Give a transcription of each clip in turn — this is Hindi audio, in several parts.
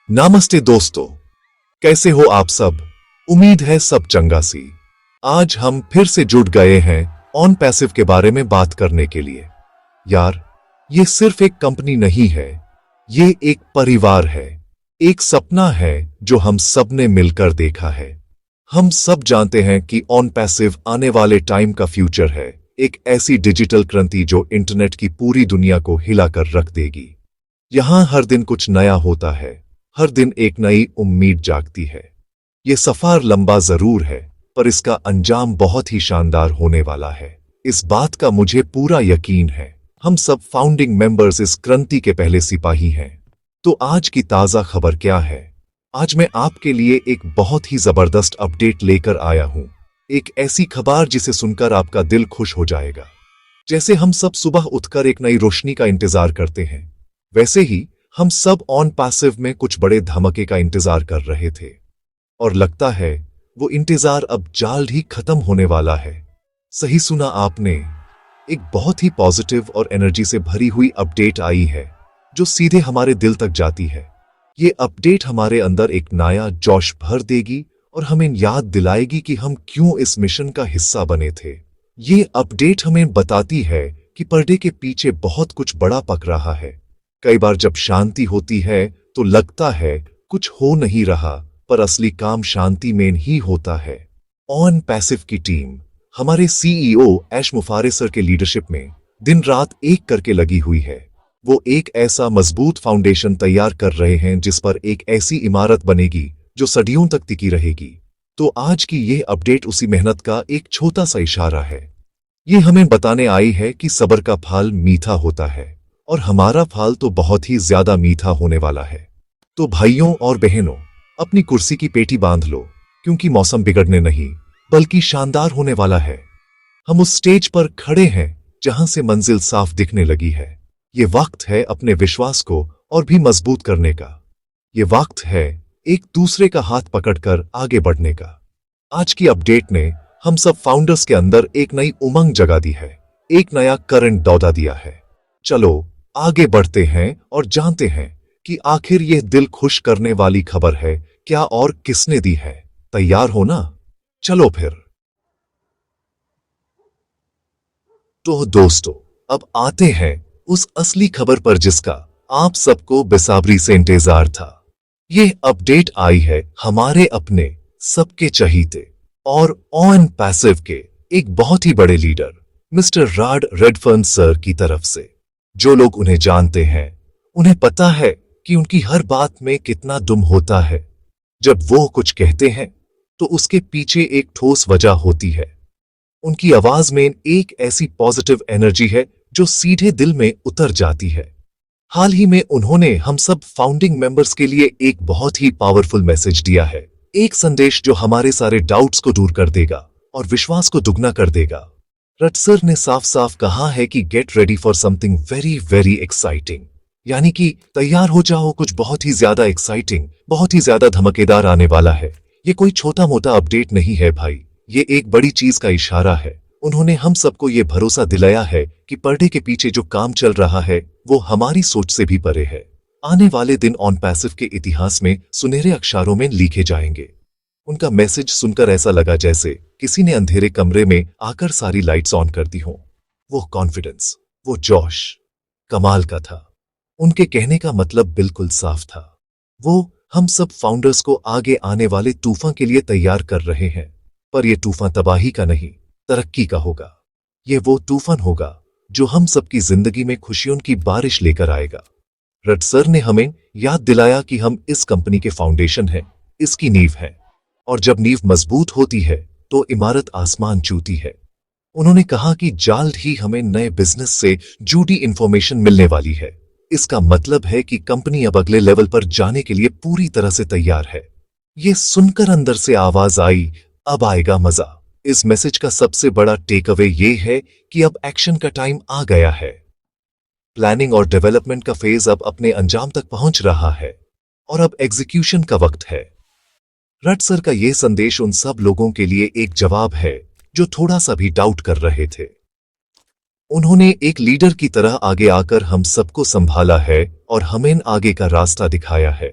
नमस्ते दोस्तों, कैसे हो आप सब। उम्मीद है सब चंगा सी। आज हम फिर से जुड़ गए हैं ऑन पैसिव के बारे में बात करने के लिए। यार, ये सिर्फ एक कंपनी नहीं है, ये एक परिवार है, एक सपना है जो हम सब ने मिलकर देखा है। हम सब जानते हैं कि ऑन पैसिव आने वाले टाइम का फ्यूचर है, एक ऐसी डिजिटल क्रांति जो इंटरनेट की पूरी दुनिया को हिलाकर रख देगी। यहां हर दिन कुछ नया होता है, हर दिन एक नई उम्मीद जागती है। ये सफर लंबा जरूर है, पर इसका अंजाम बहुत ही शानदार होने वाला है। इस बात का मुझे पूरा यकीन है। हम सब फाउंडिंग मेंबर्स इस क्रांति के पहले सिपाही हैं। तो आज की ताजा खबर क्या है? आज मैं आपके लिए एक बहुत ही जबरदस्त अपडेट लेकर आया हूं। एक ऐसी खबर जिसे सुनकर आपका दिल खुश हो जाएगा। जैसे हम सब सुबह उठकर एक नई रोशनी का इंतजार करते हैं, वैसे ही हम सब ऑन पैसिव में कुछ बड़े धमाके का इंतजार कर रहे थे। और लगता है वो इंतजार अब जल्द ही खत्म होने वाला है। सही सुना आपने, एक बहुत ही पॉजिटिव और एनर्जी से भरी हुई अपडेट आई है जो सीधे हमारे दिल तक जाती है। ये अपडेट हमारे अंदर एक नया जोश भर देगी और हमें याद दिलाएगी कि हम क्यों इस मिशन का हिस्सा बने थे। ये अपडेट हमें बताती है कि पर्दे के पीछे बहुत कुछ बड़ा पक रहा है। कई बार जब शांति होती है तो लगता है कुछ हो नहीं रहा, पर असली काम शांति में ही होता है। ऑन पैसिव की टीम हमारे सीईओ ऐश मुफारे सर के लीडरशिप में दिन रात एक करके लगी हुई है। वो एक ऐसा मजबूत फाउंडेशन तैयार कर रहे हैं जिस पर एक ऐसी इमारत बनेगी जो सदियों तक टिकी रहेगी। तो आज की ये अपडेट उसी मेहनत का एक छोटा सा इशारा है। ये हमें बताने आई है कि सब्र का फल मीठा होता है और हमारा फल तो बहुत ही ज्यादा मीठा होने वाला है। तो भाइयों और बहनों, अपनी कुर्सी की पेटी बांध लो, क्योंकि मौसम बिगड़ने नहीं बल्कि शानदार होने वाला है। हम उस स्टेज पर खड़े हैं जहां से मंजिल साफ दिखने लगी है। ये वक्त है अपने विश्वास को और भी मजबूत करने का। ये वक्त है एक दूसरे का हाथ पकड़कर आगे बढ़ने का। आज की अपडेट ने हम सब फाउंडर्स के अंदर एक नई उमंग जगा दी है, एक नया करंट दौड़ा दिया है। चलो आगे बढ़ते हैं और जानते हैं कि आखिर यह दिल खुश करने वाली खबर है क्या और किसने दी है। तैयार हो ना? चलो फिर। तो दोस्तों, अब आते हैं उस असली खबर पर जिसका आप सबको बेसब्री से इंतजार था। यह अपडेट आई है हमारे अपने सबके चहीते और ऑन पैसिव के एक बहुत ही बड़े leader mister rod Redfern sir की तरफ से। जो लोग उन्हें जानते हैं उन्हें पता है कि उनकी हर बात में कितना दुम होता है। जब वो कुछ कहते हैं तो उसके पीछे एक ठोस वजह होती है। उनकी आवाज में एक ऐसी पॉजिटिव एनर्जी है जो सीधे दिल में उतर जाती है। हाल ही में उन्होंने हम सब फाउंडिंग मेंबर्स के लिए एक बहुत ही पावरफुल मैसेज दिया है, एक संदेश जो हमारे सारे डाउट्स को दूर कर देगा और विश्वास को दुगना कर देगा। रड सर ने साफ साफ कहा है कि get ready for something very very exciting, यानी कि तैयार हो जाओ, कुछ बहुत ही ज्यादा एक्साइटिंग, बहुत ही ज्यादा धमाकेदार आने वाला है। ये कोई छोटा मोटा अपडेट नहीं है भाई, ये एक बड़ी चीज का इशारा है। उन्होंने हम सबको ये भरोसा दिलाया है कि पर्दे के पीछे जो काम चल रहा है वो हमारी सोच से भी परे है। आने वाले दिन ऑन पैसिव के इतिहास में सुनहरे अक्षरों में लिखे जाएंगे। उनका मैसेज सुनकर ऐसा लगा जैसे किसी ने अंधेरे कमरे में आकर सारी लाइट्स ऑन कर दी हों। वो कॉन्फिडेंस, वो जोश कमाल का था। उनके कहने का मतलब बिल्कुल साफ था। वो हम सब फाउंडर्स को आगे आने वाले तूफान के लिए तैयार कर रहे हैं। पर यह तूफान तबाही का नहीं, तरक्की का होगा। यह वो तूफान होगा जो हम सबकी जिंदगी में खुशियों की बारिश लेकर आएगा। रड सर ने हमें याद दिलाया कि हम इस कंपनी के फाउंडेशन हैं, इसकी नींव है, और जब नींव मजबूत होती है तो इमारत आसमान छूती है। उन्होंने कहा कि जल्द ही हमें नए बिजनेस से जुड़ी इंफॉर्मेशन मिलने वाली है। इसका मतलब है कि कंपनी अब अगले लेवल पर जाने के लिए पूरी तरह से तैयार है। यह सुनकर अंदर से आवाज आई, अब आएगा मजा। इस मैसेज का सबसे बड़ा टेक अवे ये है कि अब एक्शन का टाइम आ गया है। प्लानिंग और डेवलपमेंट का फेज अब अपने अंजाम तक पहुंच रहा है और अब एग्जीक्यूशन का वक्त है। रड सर का यह संदेश उन सब लोगों के लिए एक जवाब है जो थोड़ा सा भी डाउट कर रहे थे। उन्होंने एक लीडर की तरह आगे आकर हम सबको संभाला है और हमें आगे का रास्ता दिखाया है।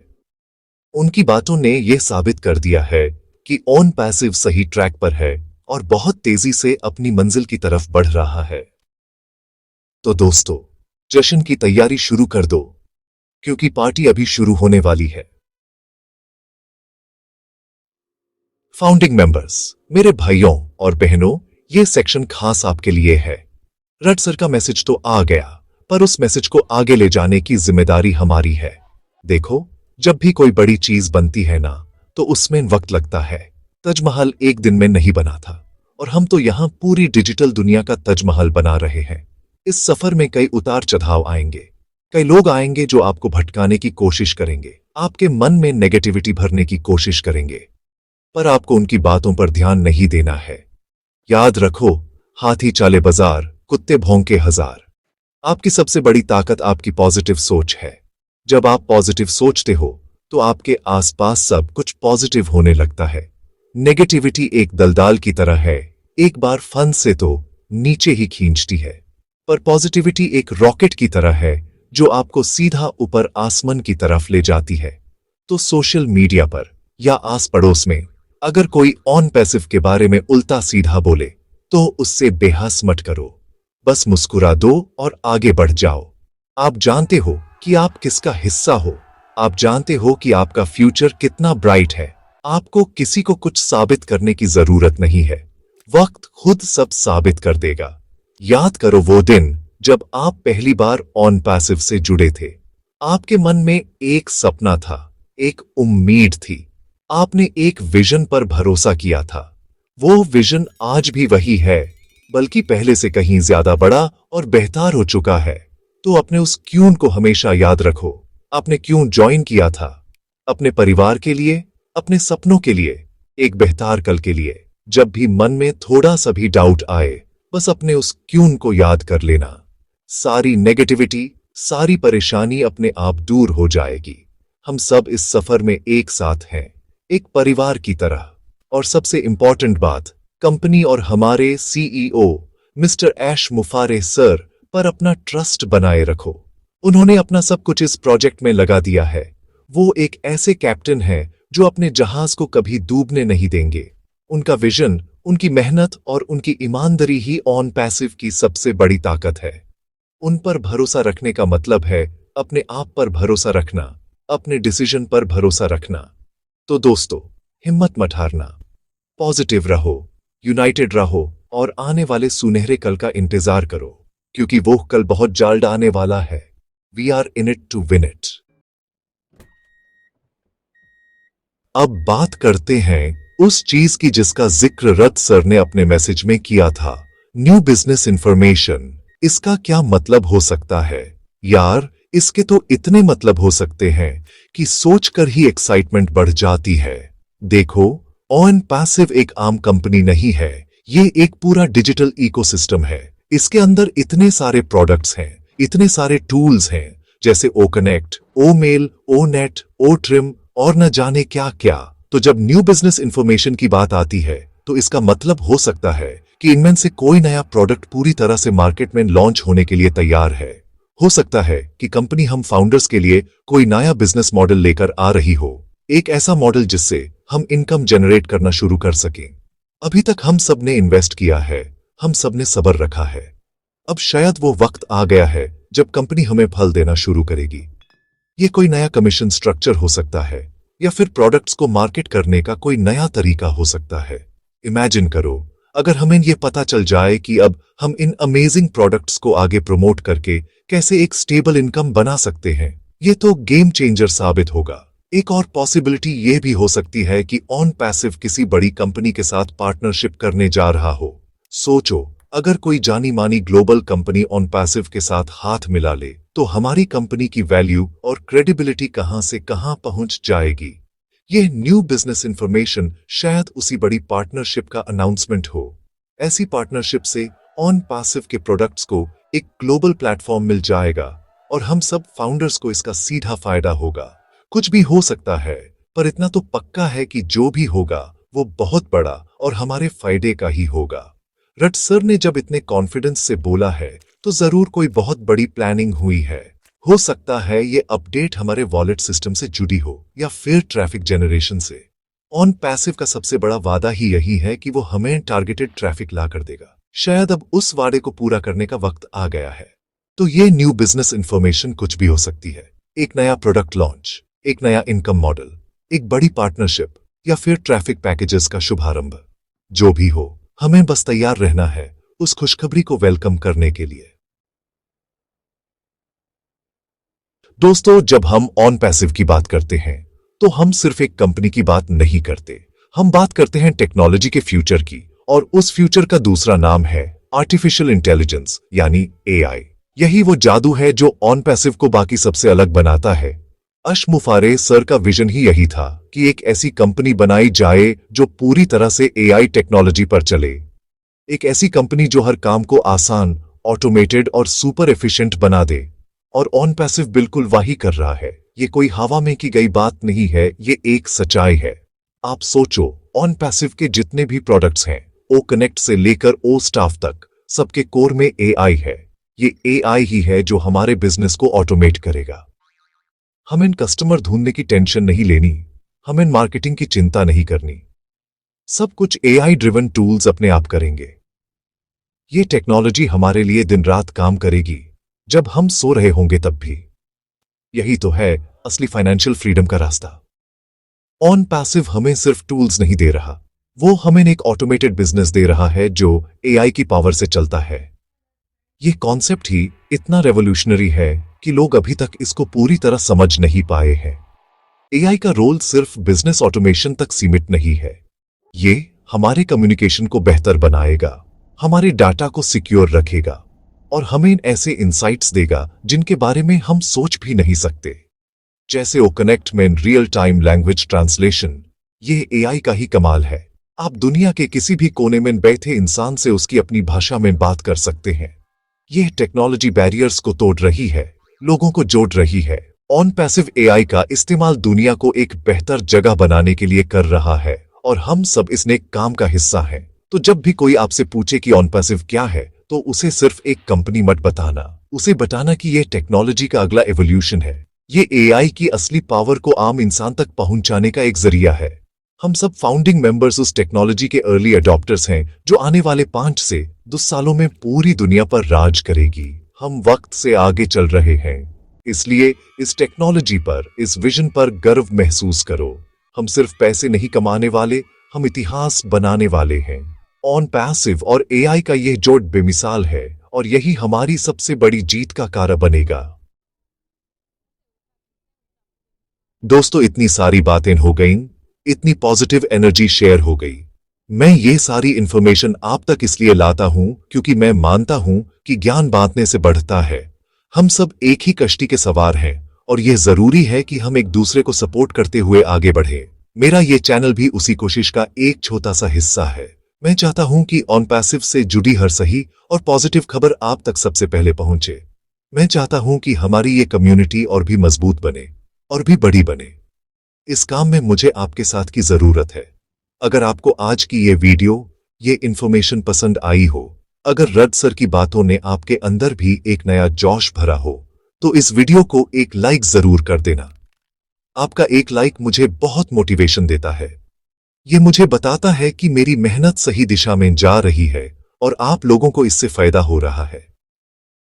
उनकी बातों ने यह साबित कर दिया है कि ऑन पैसिव सही ट्रैक पर है और बहुत तेजी से अपनी मंजिल की तरफ बढ़ रहा है। तो दोस्तों, जश्न की तैयारी शुरू कर दो, क्योंकि पार्टी अभी शुरू होने वाली है। फाउंडिंग मेंबर्स, मेरे भाइयों और बहनों, यह सेक्शन खास आपके लिए है। रट सर का मैसेज तो आ गया, पर उस मैसेज को आगे ले जाने की जिम्मेदारी हमारी है। देखो, जब भी कोई बड़ी चीज बनती है ना, तो उसमें वक्त लगता है। ताजमहल एक दिन में नहीं बना था, और हम तो यहां पूरी डिजिटल दुनिया का ताजमहल बना रहे हैं। इस सफर में कई उतार चढ़ाव आएंगे। कई लोग आएंगे जो आपको भटकाने की कोशिश करेंगे, आपके मन में नेगेटिविटी भरने की कोशिश करेंगे, पर आपको उनकी बातों पर ध्यान नहीं देना है। याद रखो, हाथी चाले बाजार, कुत्ते भौंके हजार। आपकी सबसे बड़ी ताकत आपकी पॉजिटिव सोच है। जब आप पॉजिटिव सोचते हो, तो आपके आसपास सब कुछ पॉजिटिव होने लगता है। नेगेटिविटी एक दलदाल की तरह है, एक बार फन से तो नीचे ही खींचती है, पर पॉजिटिविटी एक रॉकेट की तरह है जो आपको सीधा ऊपर आसमान की तरफ ले जाती है। तो सोशल मीडिया पर या आस पड़ोस में अगर कोई ऑन पैसिव के बारे में उल्टा सीधा बोले, तो उससे बेहस मत करो, बस मुस्कुरा दो और आगे बढ़ जाओ। आप जानते हो कि आप किसका हिस्सा हो। आप जानते हो कि आपका फ्यूचर कितना ब्राइट है। आपको किसी को कुछ साबित करने की जरूरत नहीं है। वक्त खुद सब साबित कर देगा। याद करो वो दिन जब आप पहली बार ऑन पैसिव से जुड़े थे। आपके मन में एक सपना था, एक उम्मीद थी। आपने एक विजन पर भरोसा किया था। वो विजन आज भी वही है, बल्कि पहले से कहीं ज्यादा बड़ा और बेहतर हो चुका है। तो अपने उस क्यों को हमेशा याद रखो। आपने क्यों ज्वाइन किया था? अपने परिवार के लिए, अपने सपनों के लिए, एक बेहतर कल के लिए। जब भी मन में थोड़ा सा भी डाउट आए, बस अपने उस क्यों को याद कर लेना। सारी नेगेटिविटी, सारी परेशानी अपने आप दूर हो जाएगी। हम सब इस सफर में एक साथ हैं, एक परिवार की तरह। और सबसे इंपॉर्टेंट बात, कंपनी और हमारे सीईओ मिस्टर ऐश मुफारे सर पर अपना ट्रस्ट बनाए रखो। उन्होंने अपना सब कुछ इस प्रोजेक्ट में लगा दिया है। वो एक ऐसे कैप्टन हैं जो अपने जहाज को कभी डूबने नहीं देंगे। उनका विजन, उनकी मेहनत और उनकी ईमानदारी ही ऑन पैसिव की सबसे बड़ी ताकत है। उन पर भरोसा रखने का मतलब है अपने आप पर भरोसा रखना, अपने डिसीजन पर भरोसा रखना। तो दोस्तों, हिम्मत मत हारना, पॉजिटिव रहो, यूनाइटेड रहो और आने वाले सुनहरे कल का इंतजार करो, क्योंकि वो कल बहुत जल्द आने वाला है। We are in it to win it. अब बात करते हैं उस चीज की जिसका जिक्र रथ सर ने अपने मैसेज में किया था, न्यू बिजनेस इंफॉर्मेशन। इसका क्या मतलब हो सकता है? यार, इसके तो इतने मतलब हो सकते हैं कि सोचकर ही एक्साइटमेंट बढ़ जाती है। देखो, ऑन पैसिव एक आम कंपनी नहीं है, ये एक पूरा डिजिटल इकोसिस्टम है। इसके अंदर इतने सारे प्रोडक्ट्स हैं, इतने सारे टूल्स हैं, जैसे ओ कनेक्ट, ओ मेल, ओ नेट, ओ ट्रिम और न जाने क्या क्या। तो जब न्यू बिजनेस इंफॉर्मेशन की बात आती है, तो इसका मतलब हो सकता है कि इनमें से कोई नया प्रोडक्ट पूरी तरह से मार्केट में लॉन्च होने के लिए तैयार है। हो सकता है कि कंपनी हम फाउंडर्स के लिए कोई नया बिजनेस मॉडल लेकर आ रही हो, एक ऐसा मॉडल जिससे हम इनकम जनरेट करना शुरू कर सकें। अभी तक हम सब ने इन्वेस्ट किया है, हम सब ने सब्र रखा है। अब शायद वो वक्त आ गया है जब कंपनी हमें फल देना शुरू करेगी। ये कोई नया कमीशन स्ट्रक्चर हो सकता है, या फिर प्रोडक्ट्स को मार्केट करने का कोई नया तरीका हो सकता है। इमेजिन करो, अगर हमें ये पता चल जाए कि अब हम इन अमेजिंग प्रोडक्ट्स को आगे प्रमोट करके कैसे एक स्टेबल इनकम बना सकते हैं। ये तो गेम चेंजर साबित होगा। एक और पॉसिबिलिटी ये भी हो सकती है कि ऑन पैसिव किसी बड़ी कंपनी के साथ पार्टनरशिप करने जा रहा हो। सोचो, अगर कोई जानी मानी ग्लोबल कंपनी ऑन पैसिव के साथ हाथ मिला ले, तो हमारी कंपनी की वैल्यू और क्रेडिबिलिटी कहां से कहां पहुंच जाएगी। यह न्यू बिजनेस इंफॉर्मेशन शायद उसी बड़ी पार्टनरशिप का अनाउंसमेंट हो। ऐसी पार्टनरशिप से ऑन पैसिव के प्रोडक्ट्स को एक ग्लोबल प्लेटफॉर्म मिल जाएगा और हम सब फाउंडर्स को इसका सीधा फायदा होगा। कुछ भी हो सकता है, पर इतना तो पक्का है कि जो भी होगा वो बहुत बड़ा और हमारे फायदे का ही होगा। रट सर ने जब इतने कॉन्फिडेंस से बोला है, तो जरूर कोई बहुत बड़ी प्लानिंग हुई है। हो सकता है ये अपडेट हमारे वॉलेट सिस्टम से जुड़ी हो या फिर ट्रैफिक जनरेशन से। ऑन पैसिव का सबसे बड़ा वादा ही यही है कि वो हमें टारगेटेड ट्रैफिक ला कर देगा। शायद अब उस वादे को पूरा करने का वक्त आ गया है। तो ये न्यू बिजनेस इंफॉर्मेशन कुछ भी हो सकती है। एक नया प्रोडक्ट लॉन्च, एक नया इनकम मॉडल, एक बड़ी पार्टनरशिप या फिर ट्रैफिक पैकेजेस का शुभारंभ। जो भी हो, हमें बस तैयार रहना है उस खुशखबरी को वेलकम करने के लिए। दोस्तों, जब हम ऑन पैसिव की बात करते हैं तो हम सिर्फ एक कंपनी की बात नहीं करते। हम बात करते हैं टेक्नोलॉजी के फ्यूचर की, और उस फ्यूचर का दूसरा नाम है आर्टिफिशियल इंटेलिजेंस यानी एआई। यही वो जादू है जो ऑन पैसिव को बाकी सबसे अलग बनाता है। अश मुफारे सर का विजन ही यही था कि एक ऐसी कंपनी बनाई जाए जो पूरी तरह से एआई टेक्नोलॉजी पर चले। एक ऐसी कंपनी जो हर काम को आसान, ऑटोमेटेड और सुपर एफिशिएंट बना दे। और ऑन पैसिव बिल्कुल वही कर रहा है। ये कोई हवा में की गई बात नहीं है, ये एक सच्चाई है। आप सोचो, ऑन पैसिव के जितने भी प्रोडक्ट्स हैं, ओ कनेक्ट से लेकर ओ स्टाफ तक, सबके कोर में एआई है। ये एआई ही है जो हमारे बिजनेस को ऑटोमेट करेगा। हमें कस्टमर ढूंढने की टेंशन नहीं लेनी, हमें मार्केटिंग की चिंता नहीं करनी। सब कुछ एआई ड्रिवन टूल्स अपने आप करेंगे। ये टेक्नोलॉजी हमारे लिए दिन रात काम करेगी, जब हम सो रहे होंगे तब भी। यही तो है असली फाइनेंशियल फ्रीडम का रास्ता। ऑन पैसिव हमें सिर्फ टूल्स नहीं दे रहा, वो हमें एक ऑटोमेटेड बिजनेस दे रहा है जो एआई की पावर से चलता है। ये कॉन्सेप्ट ही इतना रेवोल्यूशनरी है कि लोग अभी तक इसको पूरी तरह समझ नहीं पाए हैं। एआई का रोल सिर्फ बिजनेस ऑटोमेशन तक सीमित नहीं है। ये हमारे कम्युनिकेशन को बेहतर बनाएगा, हमारे डाटा को सिक्योर रखेगा और हमें ऐसे इंसाइट्स देगा जिनके बारे में हम सोच भी नहीं सकते। जैसे ओ कनेक्ट में रियल टाइम लैंग्वेज ट्रांसलेशन। ये एआई का ही कमाल है। आप दुनिया के किसी भी कोने में बैठे इंसान से उसकी अपनी भाषा में बात कर सकते हैं। यह टेक्नोलॉजी बैरियर्स को तोड़ रही है, लोगों को जोड़ रही है। ऑन पैसिव एआई का इस्तेमाल दुनिया को एक बेहतर जगह बनाने के लिए कर रहा है और हम सब इस नेक काम का हिस्सा हैं। तो जब भी कोई आपसे पूछे कि ऑन पैसिव क्या है, तो उसे सिर्फ एक कंपनी मत बताना, उसे बताना कि यह टेक्नोलॉजी का अगला एवोल्यूशन है। ये एआई की असली पावर को आम इंसान तक पहुंचाने का एक जरिया है। हम सब फाउंडिंग मेंबर्स उस टेक्नोलॉजी के अर्ली अडॉप्टर्स हैं जो आने वाले 5 से 10 सालों में पूरी दुनिया पर राज करेगी। हम वक्त से आगे चल रहे हैं, इसलिए इस टेक्नोलॉजी पर, इस विजन पर गर्व महसूस करो। हम सिर्फ पैसे नहीं कमाने वाले, हम इतिहास बनाने वाले हैं। ऑन पैसिव और एआई का यह जोड़ बेमिसाल है और यही हमारी सबसे बड़ी जीत का कारण बनेगा। दोस्तों, इतनी सारी बातें हो गईं, इतनी पॉजिटिव एनर्जी शेयर हो गई। मैं ये सारी इंफॉर्मेशन आप तक इसलिए लाता हूं क्योंकि मैं मानता हूं कि ज्ञान बांटने से बढ़ता है। हम सब एक ही कश्ती के सवार हैं और यह जरूरी है कि हम एक दूसरे को सपोर्ट करते हुए आगे बढ़े। मेरा ये चैनल भी उसी कोशिश का एक छोटा सा हिस्सा है। मैं चाहता हूं कि ऑन पैसिव से जुड़ी हर सही और पॉजिटिव खबर आप तक सबसे पहले पहुंचे। मैं चाहता हूं कि हमारी ये कम्युनिटी और भी मजबूत बने और भी बड़ी बने। इस काम में मुझे आपके साथ की जरूरत है। अगर आपको आज की ये वीडियो, ये इंफॉर्मेशन पसंद आई हो, अगर रद सर की बातों ने आपके अंदर भी एक नया जोश भरा हो, तो इस वीडियो को एक लाइक जरूर कर देना। आपका एक लाइक मुझे बहुत मोटिवेशन देता है। ये मुझे बताता है कि मेरी मेहनत सही दिशा में जा रही है और आप लोगों को इससे फायदा हो रहा है।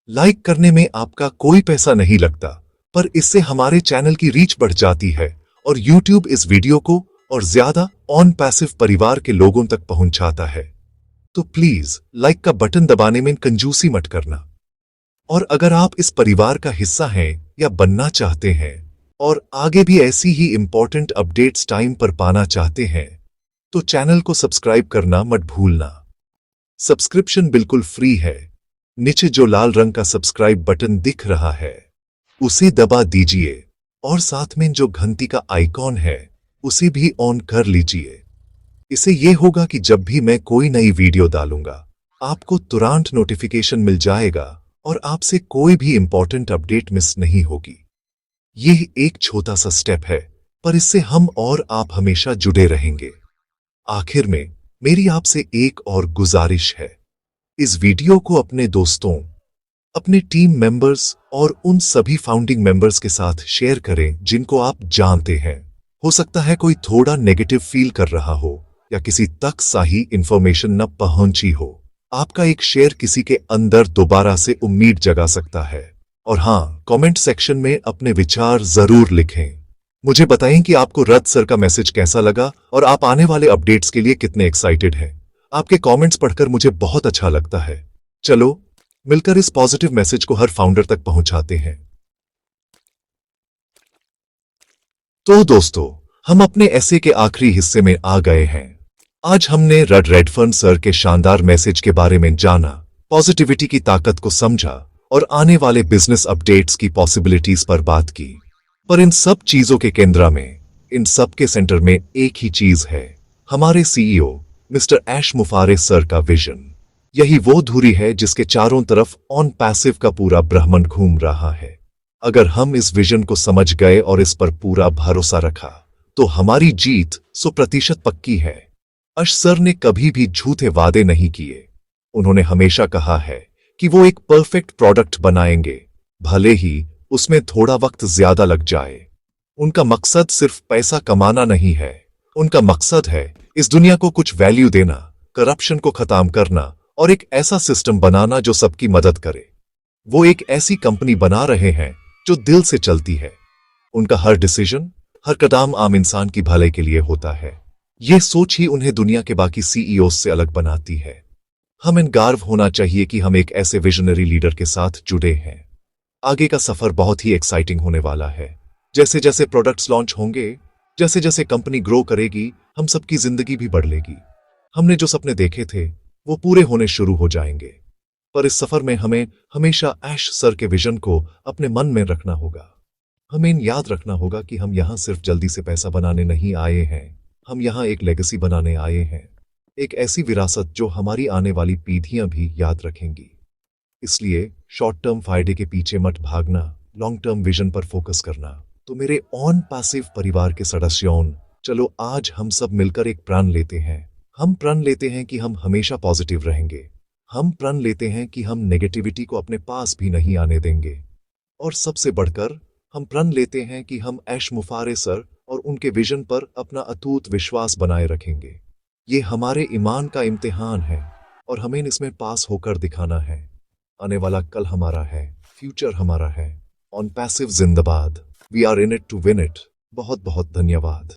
लाइक करने में आपका कोई पैसा नहीं लगता, पर इससे हमारे चैनल की रीच बढ़ जाती है और YouTube इस वीडियो को और ज्यादा ऑन पैसिव परिवार के लोगों तक पहुंचाता है। तो प्लीज लाइक का बटन दबाने में कंजूसी मत करना। और अगर आप इस परिवार का हिस्सा हैं या बनना चाहते हैं और आगे भी ऐसी ही इंपॉर्टेंट अपडेट्स टाइम पर पाना चाहते हैं, तो चैनल को सब्सक्राइब करना मत भूलना। सब्सक्रिप्शन बिल्कुल फ्री है। नीचे जो लाल रंग का सब्सक्राइब बटन दिख रहा है, उसे दबा दीजिए और साथ में जो घंटी का आइकॉन है, उसे भी ऑन कर लीजिए। इससे यह होगा कि जब भी मैं कोई नई वीडियो डालूंगा, आपको तुरंत नोटिफिकेशन मिल जाएगा और आपसे कोई भी इंपॉर्टेंट अपडेट मिस नहीं होगी। यह एक छोटा सा स्टेप है, पर इससे हम और आप हमेशा जुड़े रहेंगे। आखिर में मेरी आपसे एक और गुजारिश है, इस वीडियो को अपने दोस्तों, अपने टीम मेंबर्स और उन सभी फाउंडिंग मेंबर्स के साथ शेयर करें जिनको आप जानते हैं। हो सकता है कोई थोड़ा नेगेटिव फील कर रहा हो या किसी तक सही इंफॉर्मेशन न पहुंची हो। आपका एक शेयर किसी के अंदर दोबारा से उम्मीद जगा सकता है। और हाँ, कमेंट सेक्शन में अपने विचार जरूर लिखें। मुझे बताएं कि आपको रथ सर का मैसेज कैसा लगा और आप आने वाले अपडेट्स के लिए कितने एक्साइटेड हैं। आपके कमेंट्स पढ़कर मुझे बहुत अच्छा लगता है। चलो मिलकर इस पॉजिटिव मैसेज को हर फाउंडर तक पहुंचाते हैं। तो दोस्तों, हम अपने ऐसे के आखिरी हिस्से में आ गए हैं। आज हमने रड रेडफर्न सर के शानदार मैसेज के बारे में जाना, पॉजिटिविटी की ताकत को समझा और आने वाले बिजनेस अपडेट्स की पॉसिबिलिटीज पर बात की। पर इन सब चीजों के केंद्र में, इन सब के सेंटर में एक ही चीज है, हमारे सीईओ मिस्टर ऐश मुफारे सर का विजन। यही वो धुरी है जिसके चारों तरफ ऑन पैसिव का पूरा ब्रह्मांड घूम रहा है। अगर हम इस विजन को समझ गए और इस पर पूरा भरोसा रखा तो हमारी जीत 100% पक्की है। ऐश सर ने कभी भी झूठे वादे नहीं किए। उन्होंने हमेशा कहा है कि वो एक परफेक्ट प्रोडक्ट बनाएंगे, भले ही उसमें थोड़ा वक्त ज्यादा लग जाए। उनका मकसद सिर्फ पैसा कमाना नहीं है, उनका मकसद है इस दुनिया को कुछ वैल्यू देना, करप्शन को खत्म करना और एक ऐसा सिस्टम बनाना जो सबकी मदद करे। वो एक ऐसी कंपनी बना रहे हैं जो दिल से चलती है। उनका हर डिसीजन, हर कदम आम इंसान की भलाई के लिए होता है। ये सोच ही उन्हें दुनिया के बाकी सीईओ से अलग बनाती है। हमें गर्व होना चाहिए कि हम एक ऐसे विजनरी लीडर के साथ जुड़े हैं। आगे का सफर बहुत ही एक्साइटिंग होने वाला है। जैसे जैसे प्रोडक्ट्स लॉन्च होंगे, जैसे जैसे कंपनी ग्रो करेगी, हम सबकी जिंदगी भी बढ़ेगी। हमने जो सपने देखे थे वो पूरे होने शुरू हो जाएंगे। पर इस सफर में हमें हमेशा ऐश सर के विजन को अपने मन में रखना होगा। हमें याद रखना होगा कि हम यहां सिर्फ जल्दी से पैसा बनाने नहीं आए हैं, हम यहां एक लेगेसी बनाने आए हैं, एक ऐसी विरासत जो हमारी आने वाली पीढ़ियां भी याद रखेंगी। इसलिए शॉर्ट टर्म फायदे के पीछे मत भागना, लॉन्ग टर्म विजन पर फोकस करना। तो मेरे ऑन पैसिव परिवार के सदस्यों, चलो आज हम सब मिलकर एक प्रण लेते हैं। हम प्रण लेते हैं कि हम हमेशा पॉजिटिव रहेंगे। हम प्रण लेते हैं कि हम नेगेटिविटी को अपने पास भी नहीं आने देंगे। और सबसे बढ़कर हम प्रण लेते हैं कि हम ऐश मुफारे सर और उनके विजन पर अपना अटूट विश्वास बनाए रखेंगे। ये हमारे ईमान का इम्तिहान है और हमें इसमें पास होकर दिखाना है। आने वाला कल हमारा है, फ्यूचर हमारा है। ऑन पैसिव जिंदाबाद। We are in it to win it. बहुत बहुत धन्यवाद।